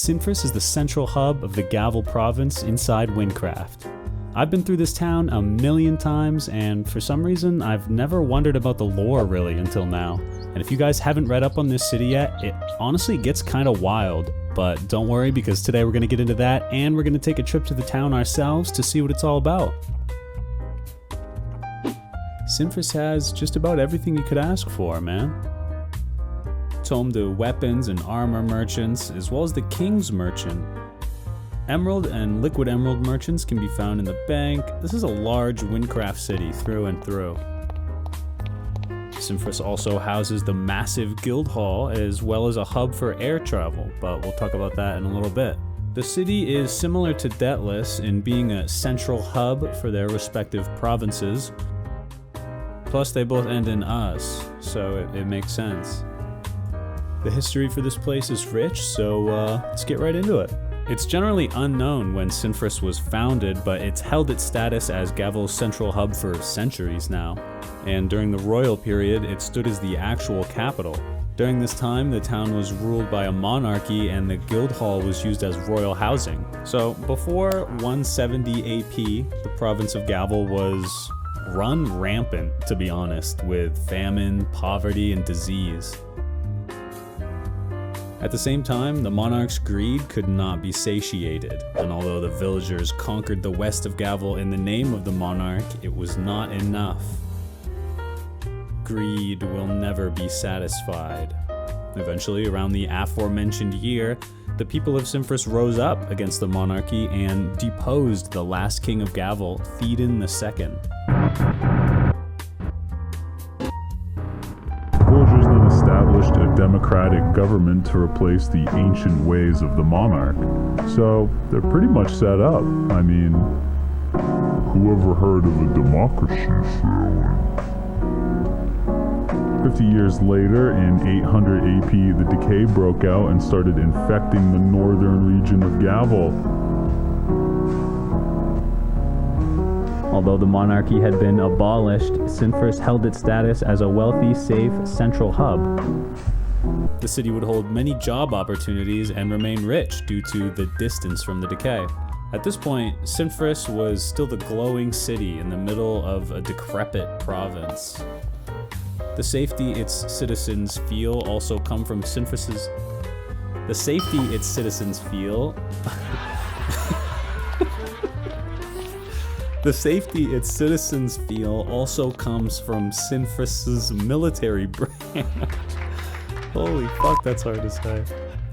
Cinfras is the central hub of the Gavel province inside Wynncraft. I've been through this town a million times, and for some reason, I've never wondered about the lore really until now. And if you guys haven't read up on this city yet, it honestly gets kind of wild. But don't worry, because today we're going to get into that, and we're going to take a trip to the town ourselves to see what it's all about. Cinfras has just about everything you could ask for, man. It's home to weapons and armor merchants, as well as the King's Merchant. Emerald and liquid emerald merchants can be found in the bank. This is a large Wynncraft city through and through. Cinfras also houses the massive guild hall, as well as a hub for air travel, but we'll talk about that in a little bit. The city is similar to Deathless in being a central hub for their respective provinces. Plus, they both end in us, so it makes sense. The history for this place is rich, so let's get right into it. It's generally unknown when Cinfras was founded, but it's held its status as Gavel's central hub for centuries now. And during the royal period, it stood as the actual capital. During this time, the town was ruled by a monarchy and the guild hall was used as royal housing. So before 170 AP, the province of Gavel was run rampant, to be honest, with famine, poverty, and disease. At the same time, the monarch's greed could not be satiated, and although the villagers conquered the west of Gavel in the name of the monarch, it was not enough. Greed will never be satisfied. Eventually, around the aforementioned year, the people of Cinfras rose up against the monarchy and deposed the last king of Gavel, Theoden II. Villagers then established a democratic government to replace the ancient ways of the monarch. So they're pretty much set up. I mean, whoever heard of a democracy failing? 50 years later, in 800 AP, the decay broke out and started infecting the northern region of Gavel. Although the monarchy had been abolished, Cinfras held its status as a wealthy, safe, central hub. The city would hold many job opportunities and remain rich due to the distance from the decay. At this point, Cinfras was still the glowing city in the middle of a decrepit province. The safety its citizens feel also come from Cinfras's... The safety its citizens feel... The safety its citizens feel also comes from Cinfras's military brand. Holy fuck, that's hard to say.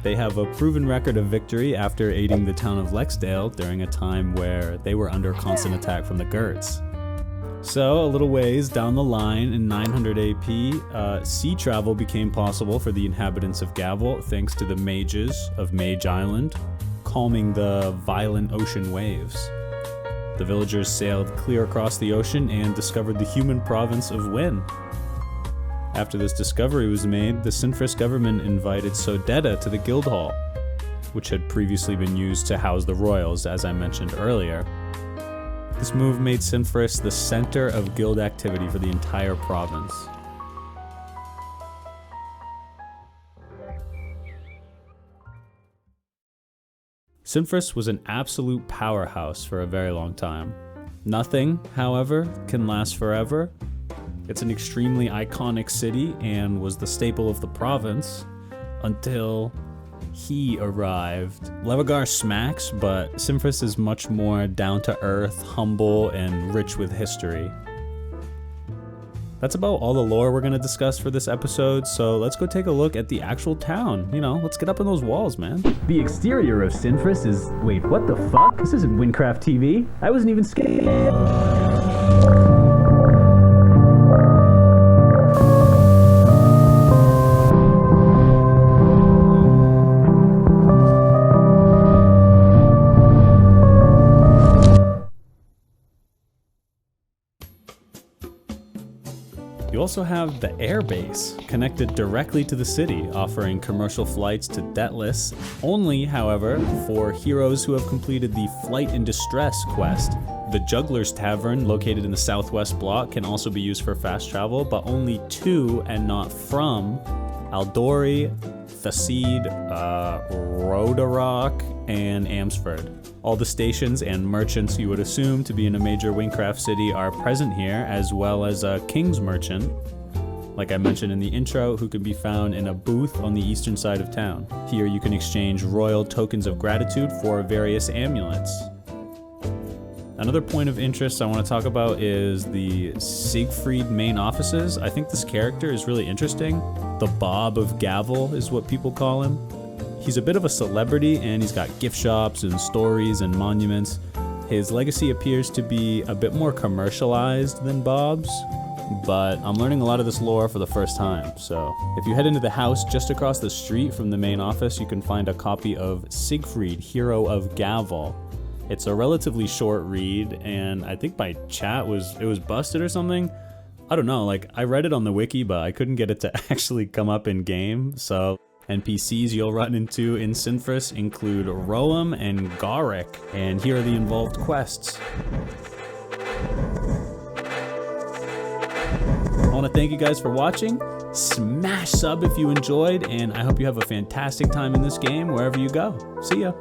They have a proven record of victory after aiding the town of Lexdale during a time where they were under constant attack from the Gerts. So, a little ways down the line in 900 AP, sea travel became possible for the inhabitants of Gavel thanks to the mages of Mage Island, calming the violent ocean waves. The villagers sailed clear across the ocean and discovered the human province of Wynn. After this discovery was made, the Cinfras government invited Sodetta to the guild hall, which had previously been used to house the royals, as I mentioned earlier. This move made Cinfras the center of guild activity for the entire province. Cinfras was an absolute powerhouse for a very long time. Nothing, however, can last forever. It's an extremely iconic city and was the staple of the province until he arrived. Levagar smacks, but Cinfras is much more down-to-earth, humble, and rich with history. That's about all the lore we're going to discuss for this episode, so let's go take a look at the actual town. You know, let's get up in those walls, man. The exterior of Cinfras is... Wait, what the fuck? This isn't Wynncraft TV. I wasn't even scared. You also have the airbase, connected directly to the city, offering commercial flights to Deathless, only, however, for heroes who have completed the Flight in Distress quest. The Juggler's Tavern, located in the southwest block, can also be used for fast travel, but only to and not from Aldori, Thacid, Rhodarok, and Amsford. All the stations and merchants you would assume to be in a major Wynncraft city are present here, as well as a King's Merchant, like I mentioned in the intro, who can be found in a booth on the eastern side of town. Here you can exchange royal tokens of gratitude for various amulets. Another point of interest I want to talk about is the Siegfried main offices. I think this character is really interesting. The Bob of Gavel is what people call him. He's a bit of a celebrity and he's got gift shops and stories and monuments. His legacy appears to be a bit more commercialized than Bob's, but I'm learning a lot of this lore for the first time. So if you head into the house just across the street from the main office, you can find a copy of Siegfried, Hero of Gavel. It's a relatively short read, and I think my chat was busted or something. I don't know, like I read it on the wiki, but I couldn't get it to actually come up in game. So NPCs you'll run into in Cinfras include Roam and Garrick, and here are the involved quests. I want to thank you guys for watching. Smash sub if you enjoyed, and I hope you have a fantastic time in this game wherever you go. See ya.